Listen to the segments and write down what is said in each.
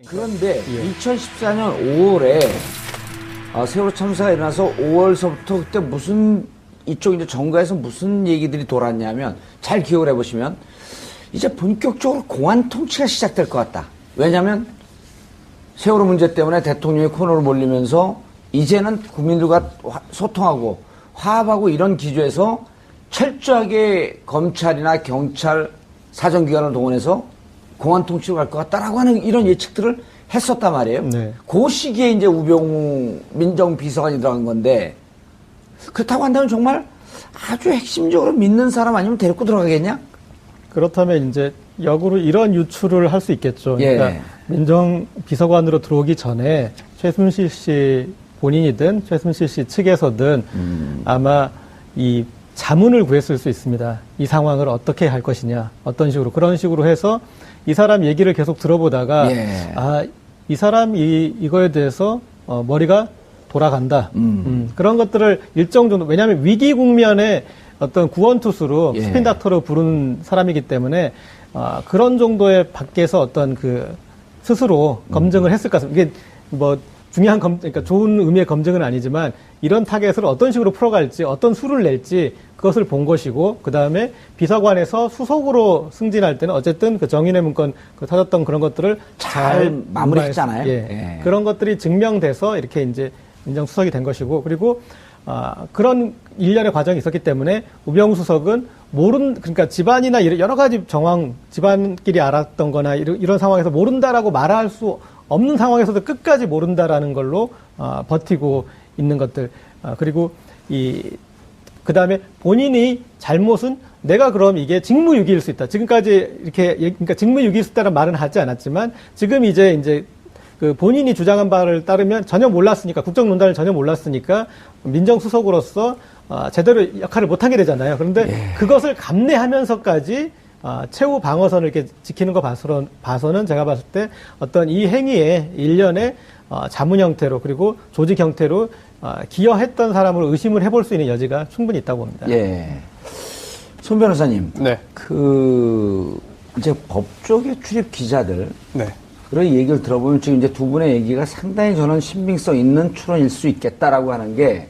그런데 2014년 5월에 세월호 참사가 일어나서 5월서부터 그때 무슨 이쪽 이제 정가에서 무슨 얘기들이 돌았냐면 잘 기억을 해보시면 이제 본격적으로 공안 통치가 시작될 것 같다. 왜냐하면 세월호 문제 때문에 대통령이 코너로 몰리면서 이제는 국민들과 소통하고 화합하고 이런 기조에서 철저하게 검찰이나 경찰 사정기관을 동원해서 공안 통치로 갈 것 같다라고 하는 이런 예측들을 했었단 말이에요. 네. 그 시기에 이제 우병우 민정비서관이 들어간 건데 그렇다고 한다면 정말 아주 핵심적으로 믿는 사람 아니면 데리고 들어가겠냐? 그렇다면 이제 역으로 이런 유출을 할 수 있겠죠. 그러니까 민정비서관으로 들어오기 전에 최순실 씨 본인이든 최순실 씨 측에서든 아마 이 자문을 구했을 수 있습니다. 이 상황을 어떻게 할 것이냐, 어떤 식으로 그런 식으로 해서 이 사람 얘기를 계속 들어보다가 이 사람 이거에 대해서 머리가 돌아간다. 그런 것들을 일정 정도 왜냐하면 위기 국면에 어떤 구원투수로 스핀닥터로 부른 사람이기 때문에 그런 정도의 밖에서 어떤 그 스스로 검증을 했을 것 같습니다. 이게 뭐 중요한 그러니까 좋은 의미의 검증은 아니지만 이런 타겟을 어떤 식으로 풀어갈지 어떤 수를 낼지 그것을 본 것이고 그 다음에 비서관에서 수석으로 승진할 때는 어쨌든 그 정인의 문건 터졌던 그런 것들을 잘 마무리했잖아요. 예. 그런 것들이 증명돼서 이렇게 이제 민정수석이 된 것이고 그리고 그런 일련의 과정이 있었기 때문에 우병우 수석은 그러니까 집안이나 여러 가지 정황, 집안끼리 알았던 거나 이런 상황에서 모른다라고 말할 수 없는 상황에서도 끝까지 모른다라는 걸로 버티고 있는 것들. 그리고 그 다음에 본인이 잘못은 내가 그럼 이게 직무유기일 수 있다. 지금까지 그러니까 직무유기일 수 있다는 말은 하지 않았지만 지금 이제 그 본인이 주장한 바를 따르면 전혀 몰랐으니까 국정농단을 전혀 몰랐으니까 민정수석으로서 제대로 역할을 못하게 되잖아요. 그런데 그것을 감내하면서까지 최후 방어선을 이렇게 지키는 거 봐서는 제가 봤을 때 어떤 이 행위의 일련의 자문 형태로 그리고 조직 형태로 기여했던 사람으로 의심을 해볼 수 있는 여지가 충분히 있다고 봅니다. 예. 손 변호사님. 네. 이제 법조계 출입 기자들. 네. 그런 얘기를 들어보면 지금 이제 두 분의 얘기가 상당히 저는 신빙성 있는 추론일 수 있겠다라고 하는 게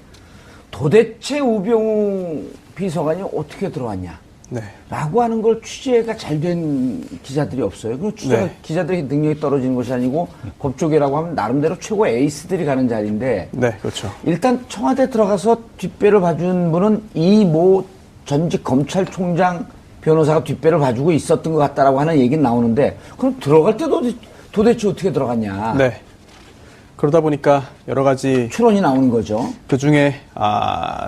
도대체 우병우 비서관이 어떻게 들어왔냐. 네. 라고 하는 걸 취재가 잘 된 기자들이 없어요. 그 기자들의 능력이 떨어지는 것이 아니고 법조계라고 하면 나름대로 최고 에이스들이 가는 자리인데. 네, 그렇죠. 일단 청와대 들어가서 뒷배를 봐준 분은 이 전직 검찰총장 변호사가 뒷배를 봐주고 있었던 것 같다라고 하는 얘기는 나오는데 그럼 들어갈 때도 도대체 어떻게 들어갔냐. 네. 그러다 보니까 여러 가지 추론이 나오는 거죠. 그 중에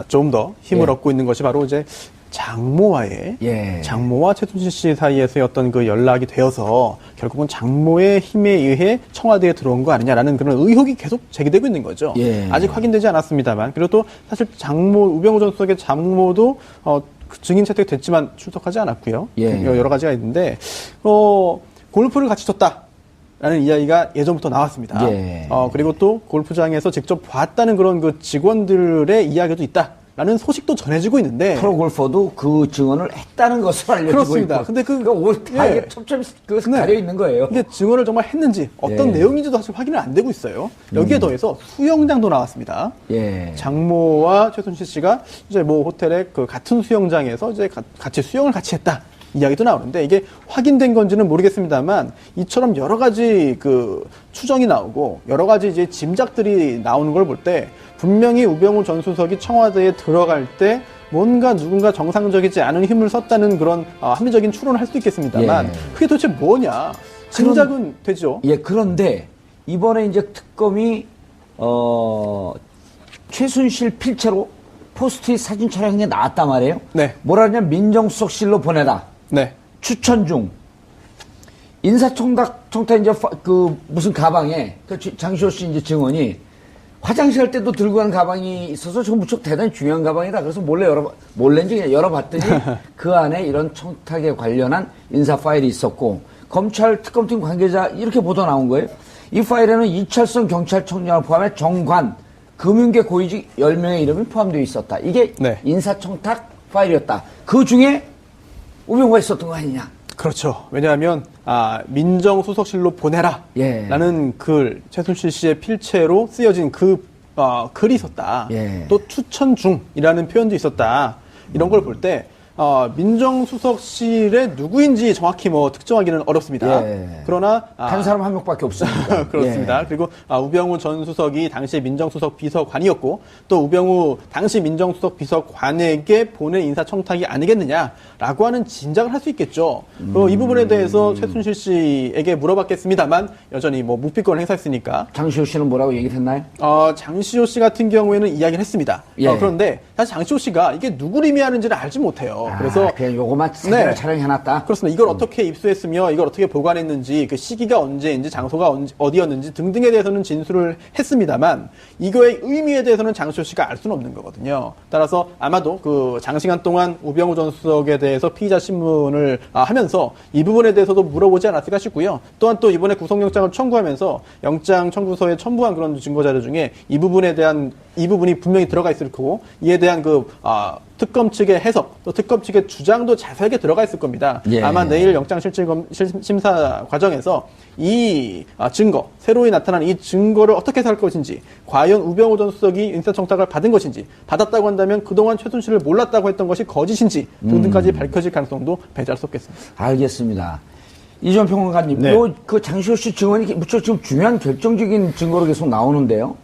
좀 더 힘을 얻고 있는 것이 바로 이제 장모와 최순실 씨 사이에서의 어떤 그 연락이 되어서 결국은 장모의 힘에 의해 청와대에 들어온 거 아니냐라는 그런 의혹이 계속 제기되고 있는 거죠. 아직 확인되지 않았습니다만 그리고 또 사실 우병우 전 수석의 장모도 증인 채택됐지만 출석하지 않았고요. 여러 가지가 있는데 골프를 같이 쳤다. 라는 이야기가 예전부터 나왔습니다. 그리고 또 골프장에서 직접 봤다는 그런 그 직원들의 이야기도 있다. 라는 소식도 전해지고 있는데. 프로골퍼도 그 증언을 했다는 것으로 알려지고 그렇습니다. 있고. 근데 이게 첩첩이 가려 있는 거예요. 근데 증언을 정말 했는지 어떤 내용인지도 사실 확인은 안 되고 있어요. 여기에 더해서 수영장도 나왔습니다. 장모와 최순실 씨가 이제 뭐 호텔의 그 같은 수영장에서 이제 같이 수영을 같이 했다. 이야기도 나오는데 이게 확인된 건지는 모르겠습니다만 이처럼 여러 가지 그 추정이 나오고 여러 가지 이제 짐작들이 나오는 걸 볼 때 분명히 우병우 전 수석이 청와대에 들어갈 때 뭔가 누군가 정상적이지 않은 힘을 썼다는 그런 합리적인 추론을 할 수도 있겠습니다만 그게 도대체 뭐냐 짐작은 되죠. 그런데 이번에 이제 특검이 최순실 필체로 포스트잇 사진 촬영에 나왔단 말이에요. 뭐라 하냐면 민정수석실로 보내다. 추천 중. 인사청탁 이제 무슨 가방에 장시호 씨 이제 증언이 화장실 할 때도 들고 가는 가방이 있어서 저거 무척 대단히 중요한 가방이다. 그래서 몰래인지 그냥 열어봤더니 그 안에 이런 청탁에 관련한 인사 파일이 있었고 검찰 특검팀 관계자 이렇게 보도 나온 거예요. 이 파일에는 이철성 경찰청장을 포함해 정관, 금융계 고위직 10명의 이름이 포함되어 있었다. 이게 인사청탁 파일이었다. 그 중에 우병우가 있었던 거 아니냐. 그렇죠. 왜냐하면 민정수석실로 보내라 예. 라는 글, 최순실 씨의 필체로 쓰여진 그 글이 있었다. 예. 또 추천 중이라는 표현도 있었다. 이런 걸 볼 때 민정수석실의 누구인지 정확히 특정하기는 어렵습니다. 예. 그러나 한 사람 한 명밖에 없습니다. 그렇습니다. 예. 그리고 우병우 전 수석이 당시 민정수석 비서관이었고 또 우병우 당시 민정수석 비서관에게 보낸 인사청탁이 아니겠느냐라고 하는 짐작을 할 수 있겠죠. 그리고 이 부분에 대해서 최순실 씨에게 물어봤겠습니다만 여전히 묵비권을 행사했으니까. 장시호 씨는 뭐라고 얘기를 했나요? 장시호 씨 같은 경우에는 이야기를 했습니다. 예. 그런데 사실 장시호 씨가 이게 누구를 의미하는지를 알지 못해요. 그래서 그냥 요거만 사진을 촬영해놨다. 그렇습니다. 이걸 어떻게 입수했으며 이걸 어떻게 보관했는지 그 시기가 언제인지 장소가 어디였는지 등등에 대해서는 진술을 했습니다만 이거의 의미에 대해서는 장시호 씨가 알 수는 없는 거거든요. 따라서 아마도 그 장시간 동안 우병우 전 수석에 대해서 피의자 신문을 하면서 이 부분에 대해서도 물어보지 않았을까 싶고요. 또한 또 이번에 구속영장을 청구하면서 영장 청구서에 첨부한 그런 증거자료 중에 이 부분이 분명히 들어가 있을 거고 이에 대한 특검 측의 해석, 또 특검 측의 주장도 자세하게 들어가 있을 겁니다. 예. 아마 내일 영장실질심사 과정에서 이 증거, 새로이 나타난 이 증거를 어떻게 할 것인지, 과연 우병우 전 수석이 인사청탁을 받은 것인지, 받았다고 한다면 그동안 최순실을 몰랐다고 했던 것이 거짓인지 등등까지 밝혀질 가능성도 배제할 수 없겠습니다. 알겠습니다. 이전 평론가님, 네. 그 장시호 씨 증언이 무척 지금 중요한 결정적인 증거로 계속 나오는데요.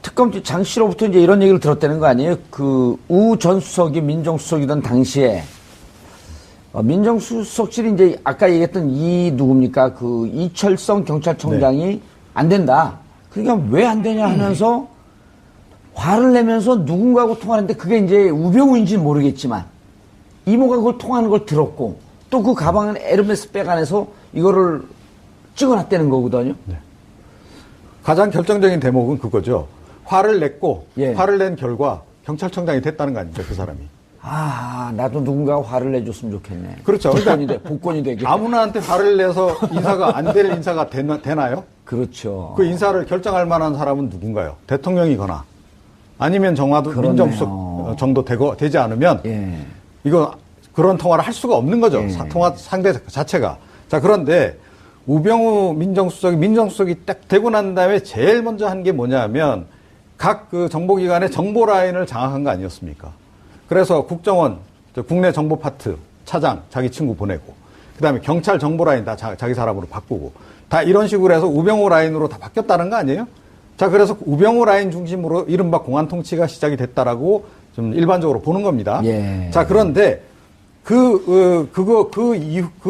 특검 장씨로부터 이제 이런 얘기를 들었다는 거 아니에요? 그 우 전 수석이 민정수석이던 당시에 민정수석실이 이제 아까 얘기했던 누굽니까? 그 이철성 경찰청장이 네. 안 된다. 그러니까 왜 안 되냐 하면서 화를 내면서 누군가하고 통화하는데 그게 이제 우병우인지는 모르겠지만 이모가 그걸 통화하는 걸 들었고 또 그 가방은 에르메스 백 안에서 이거를 찍어놨다는 거거든요. 네. 가장 결정적인 대목은 그거죠. 화를 냈고 예. 화를 낸 결과 경찰청장이 됐다는 거 아닙니까? 그 사람이. 나도 누군가가 화를 내줬으면 좋겠네. 그렇죠. 복권이 되게. 아무나한테 화를 내서 인사가 안 될 인사가 되나요? 그렇죠. 그 인사를 결정할 만한 사람은 누군가요? 대통령이거나 아니면 정화도 그렇네요. 민정수석 정도 되지 않으면 예. 이거 그런 통화를 할 수가 없는 거죠. 예. 통화 상대 자체가. 자, 그런데 우병우 민정수석이 딱 되고 난 다음에 제일 먼저 한 게 뭐냐면 각 그 정보기관의 정보 라인을 장악한 거 아니었습니까? 그래서 국정원, 국내 정보 파트 차장 자기 친구 보내고 그다음에 경찰 정보 라인 다 자기 사람으로 바꾸고 다 이런 식으로 해서 우병우 라인으로 다 바뀌었다는 거 아니에요? 자, 그래서 우병우 라인 중심으로 이른바 공안 통치가 시작이 됐다라고 좀 일반적으로 보는 겁니다. 예. 자, 그런데 그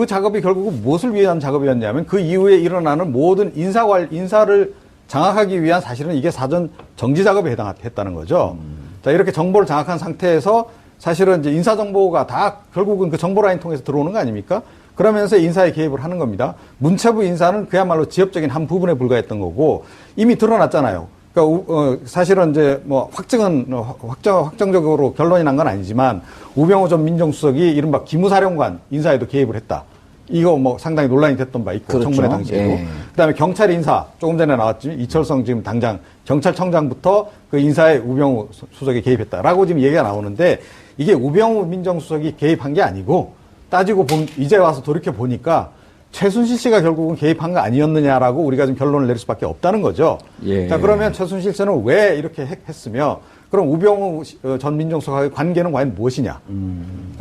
작업이 결국은 무엇을 위한 작업이었냐면 그 이후에 일어나는 모든 인사를 장악하기 위한 사실은 이게 사전 정지 작업에 해당했다는 거죠. 자, 이렇게 정보를 장악한 상태에서 사실은 이제 인사 정보가 다 결국은 그 정보 라인 통해서 들어오는 거 아닙니까? 그러면서 인사에 개입을 하는 겁니다. 문체부 인사는 그야말로 지엽적인 한 부분에 불과했던 거고 이미 드러났잖아요. 그러니까 사실은 이제 확정적으로 결론이 난 건 아니지만 우병우 전 민정수석이 이른바 기무사령관 인사에도 개입을 했다. 이거 상당히 논란이 됐던 바 있고 그렇죠. 청문회 당시에도. 예. 그다음에 경찰 인사 조금 전에 나왔지만 이철성 지금 당장 경찰청장부터 그 인사에 우병우 수석이 개입했다라고 지금 얘기가 나오는데 이게 우병우 민정수석이 개입한 게 아니고 따지고 이제 와서 돌이켜 보니까 최순실 씨가 결국은 개입한 거 아니었느냐라고 우리가 지금 결론을 내릴 수밖에 없다는 거죠. 예. 자, 그러면 최순실 씨는 왜 이렇게 했으며 그럼 우병우 전 민정수석과의 관계는 과연 무엇이냐?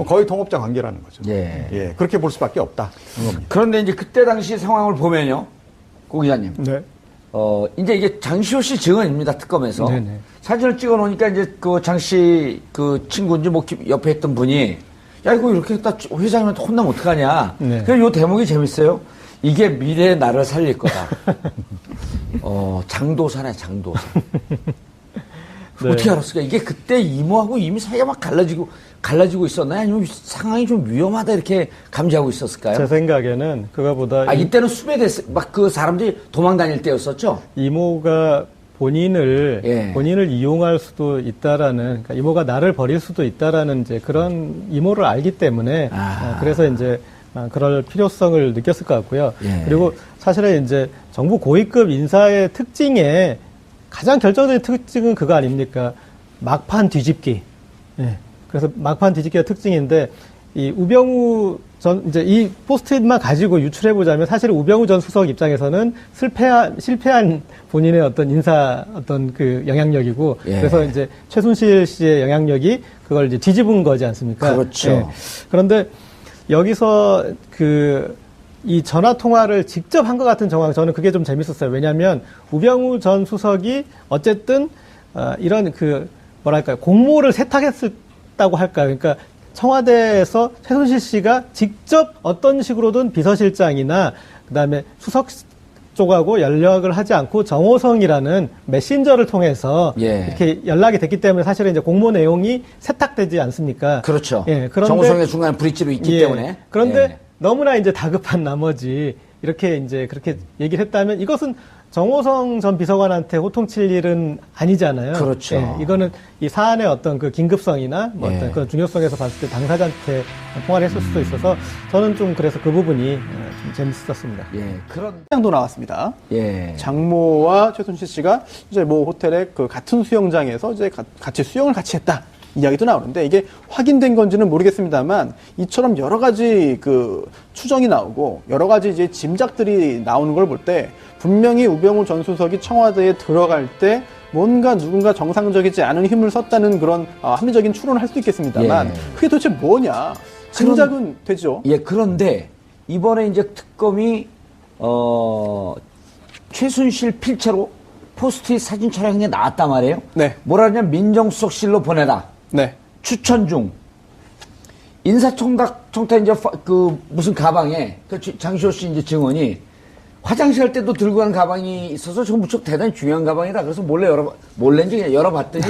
거의 동업자 관계라는 거죠. 예. 그렇게 볼 수밖에 없다. 그런데 이제 그때 당시 상황을 보면요. 고 기자님. 네. 이제 이게 장시호 씨 증언입니다. 특검에서. 네네. 사진을 찍어 놓으니까 이제 그 장씨 그 친구인지 옆에 있던 분이 야, 이거 이렇게 했다 회장님한테 혼나면 어떡하냐. 네. 그래서 요 대목이 재밌어요. 이게 미래의 나를 살릴 거다. 장도사네, 장도사. 네. 어떻게 알았을까? 이게 그때 이모하고 이미 사이가 막 갈라지고 있었나요? 아니면 상황이 좀 위험하다 이렇게 감지하고 있었을까요? 제 생각에는 그거보다 이때는 막 그 사람들이 도망 다닐 때였었죠? 이모가 본인을 이용할 수도 있다라는, 그러니까 이모가 나를 버릴 수도 있다라는 이제 그런 이모를 알기 때문에 그래서 이제 그럴 필요성을 느꼈을 것 같고요. 예. 그리고 사실은 이제 정부 고위급 인사의 특징에 가장 결정적인 특징은 그거 아닙니까? 막판 뒤집기. 예. 그래서 막판 뒤집기가 특징인데 이 우병우 전 이제 이 포스트잇만 가지고 유출해 보자면 사실 우병우 전 수석 입장에서는 실패한 본인의 어떤 인사 어떤 그 영향력이고 예. 그래서 이제 최순실 씨의 영향력이 그걸 이제 뒤집은 거지 않습니까? 그렇죠. 예. 그런데 여기서 이 전화 통화를 직접 한 것 같은 정황 저는 그게 좀 재밌었어요. 왜냐하면 우병우 전 수석이 어쨌든 이런 뭐랄까요 공모를 세탁했다고 할까요? 그러니까 청와대에서 최순실 씨가 직접 어떤 식으로든 비서실장이나 그다음에 수석 쪽하고 연락을 하지 않고 정호성이라는 메신저를 통해서 예. 이렇게 연락이 됐기 때문에 사실은 이제 공모 내용이 세탁되지 않습니까? 그렇죠. 예, 그런데 정우성의 중간 브릿지로 있기 예, 때문에. 그런데 예. 너무나 이제 다급한 나머지 이렇게 이제 그렇게 얘기를 했다면 이것은 정호성 전 비서관한테 호통칠 일은 아니잖아요. 그렇죠. 예, 이거는 이 사안의 어떤 그 긴급성이나 뭐 예. 어떤 그런 중요성에서 봤을 때 당사자한테 통화를 했을 수도 있어서 저는 좀 그래서 그 부분이 좀 재밌었습니다. 예. 그런. 장도 나왔습니다. 예. 장모와 최순실 씨가 이제 뭐 호텔의 그 같은 수영장에서 이제 같이 수영을 같이 했다. 이야기도 나오는데 이게 확인된 건지는 모르겠습니다만 이처럼 여러 가지 그 추정이 나오고 여러 가지 이제 짐작들이 나오는 걸 볼 때 분명히 우병우 전 수석이 청와대에 들어갈 때 뭔가 누군가 정상적이지 않은 힘을 썼다는 그런 합리적인 추론을 할 수도 있겠습니다만 예. 그게 도대체 뭐냐 짐작은 되죠. 예, 그런데 이번에 이제 특검이 최순실 필체로 포스트잇 사진 촬영에 나왔단 말이에요. 네. 뭐라 하냐면 민정수석실로 보내다. 네. 추천 중. 인사청탁 이제 무슨 가방에 장시호 씨 이제 증언이 화장실 할 때도 들고 간 가방이 있어서 저거 무척 대단히 중요한 가방이다. 그래서 몰래인지 그냥 열어봤더니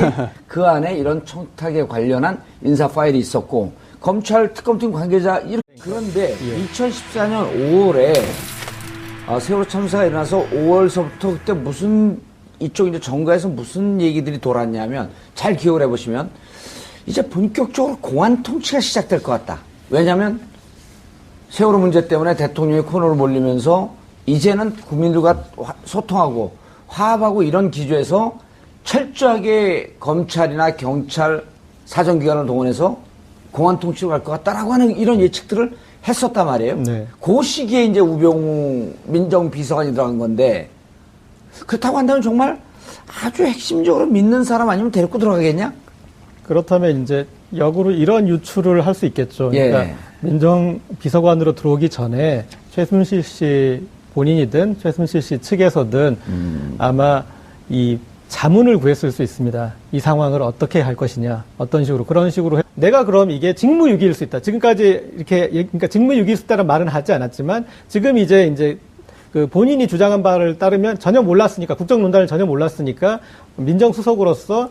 그 안에 이런 청탁에 관련한 인사 파일이 있었고 검찰 특검팀 관계자 그런데 2014년 5월에 세월호 참사가 일어나서 5월서부터 그때 이쪽 이제 정가에서 무슨 얘기들이 돌았냐면 잘 기억을 해보시면 이제 본격적으로 공안 통치가 시작될 것 같다. 왜냐하면 세월호 문제 때문에 대통령이 코너로 몰리면서 이제는 국민들과 소통하고 화합하고 이런 기조에서 철저하게 검찰이나 경찰 사정기관을 동원해서 공안 통치로 갈 것 같다라고 하는 이런 예측들을 했었단 말이에요. 네. 그 시기에 이제 우병우 민정비서관이 들어간 건데 그렇다고 한다면 정말 아주 핵심적으로 믿는 사람 아니면 데리고 들어가겠냐? 그렇다면 이제 역으로 이런 유출을 할 수 있겠죠. 그러니까 예. 민정비서관으로 들어오기 전에 최순실 씨 본인이든 최순실 씨 측에서든 아마 이 자문을 구했을 수 있습니다. 이 상황을 어떻게 할 것이냐, 어떤 식으로, 그런 식으로. 내가 그럼 이게 직무유기일 수 있다. 지금까지 이렇게, 그러니까 직무유기일 수 있다는 말은 하지 않았지만 지금 이제 그 본인이 주장한 바를 따르면 전혀 몰랐으니까, 국정농단을 전혀 몰랐으니까 민정수석으로서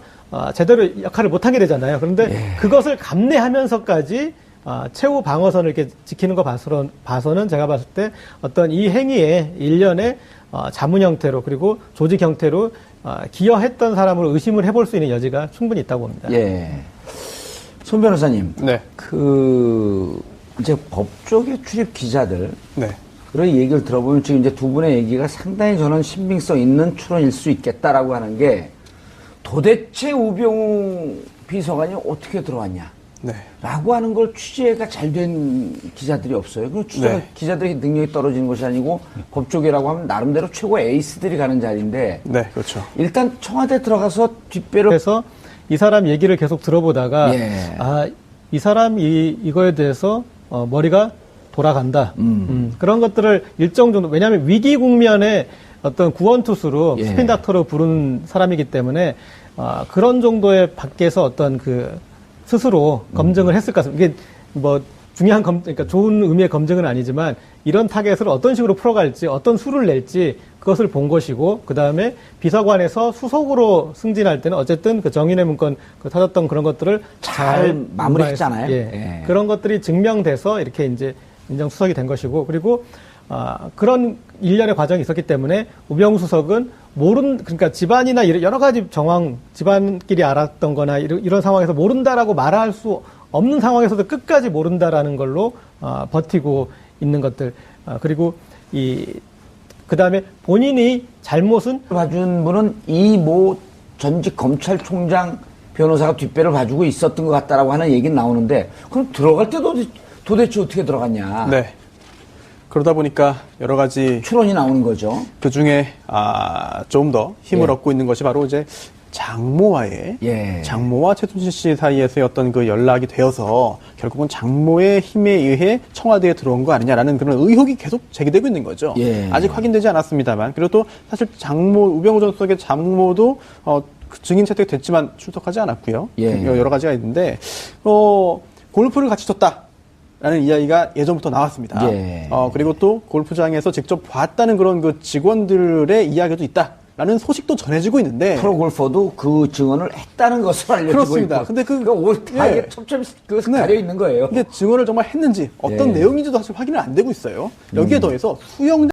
제대로 역할을 못하게 되잖아요. 그런데 그것을 감내하면서까지 최후 방어선을 이렇게 지키는 거 봐서는 제가 봤을 때 어떤 이 행위에 일련의 자문 형태로 그리고 조직 형태로 기여했던 사람으로 의심을 해볼 수 있는 여지가 충분히 있다고 봅니다. 예. 손 변호사님. 네. 이제 법조계 출입 기자들. 네. 그런 얘기를 들어보면 지금 이제 두 분의 얘기가 상당히 저는 신빙성 있는 추론일 수 있겠다라고 하는 게 도대체 우병우 비서관이 어떻게 들어왔냐. 네. 라고 하는 걸 취재가 잘 된 기자들이 없어요. 그 취재가 네. 기자들의 능력이 떨어지는 것이 아니고 법조계라고 하면 나름대로 최고의 에이스들이 가는 자리인데. 네, 그렇죠. 일단 청와대 들어가서 뒷배를. 그래서 이 사람 얘기를 계속 들어보다가 예. 이 사람 이거에 대해서 머리가 돌아간다. 그런 것들을 일정 정도 왜냐하면 위기 국면에 어떤 구원투수로 예. 스핀닥터로 부른 사람이기 때문에 그런 정도의 밖에서 어떤 스스로 검증을 했을 것 같습니다. 이게 뭐 중요한 그러니까 좋은 의미의 검증은 아니지만 이런 타겟을 어떤 식으로 풀어갈지 어떤 수를 낼지 그것을 본 것이고 그 다음에 비서관에서 수석으로 승진할 때는 어쨌든 그 정인의 문건 터졌던 그런 것들을 잘 마무리했잖아요. 예. 예. 그런 것들이 증명돼서 이렇게 이제 민정수석이 된 것이고 그리고 그런 일련의 과정이 있었기 때문에 우병우 수석은 그러니까 집안이나 여러 가지 정황, 집안끼리 알았던 거나 이런 상황에서 모른다라고 말할 수 없는 상황에서도 끝까지 모른다라는 걸로 버티고 있는 것들. 그리고 그 다음에 본인이 잘못은 봐준 분은 이모 전직 검찰총장 변호사가 뒷배를 봐주고 있었던 것 같다라고 하는 얘기는 나오는데 그럼 들어갈 때도 도대체 어떻게 들어갔냐? 네. 그러다 보니까 여러 가지 추론이 나오는 거죠. 그 중에 좀 더 힘을 예. 얻고 있는 것이 바로 이제 장모와의 예. 장모와 최순실 씨 사이에서의 어떤 그 연락이 되어서 결국은 장모의 힘에 의해 청와대에 들어온 거 아니냐라는 그런 의혹이 계속 제기되고 있는 거죠. 예. 아직 확인되지 않았습니다만 그리고 또 사실 장모 우병우 전 수석의 장모도 그 증인 채택됐지만 출석하지 않았고요. 예. 여러 가지가 있는데 골프를 같이 쳤다. 라는 이야기가 예전부터 나왔습니다. 예. 그리고 또 골프장에서 직접 봤다는 그런 그 직원들의 이야기도 있다라는 소식도 전해지고 있는데 프로골퍼도 그 증언을 했다는 것으로 알려지고 그렇습니다. 있고. 근데 다 예. 이게 첩첩 가려 있는 거예요. 근데 증언을 정말 했는지 어떤 예. 내용인지도 사실 확인은 안 되고 있어요. 여기에 더해서 수영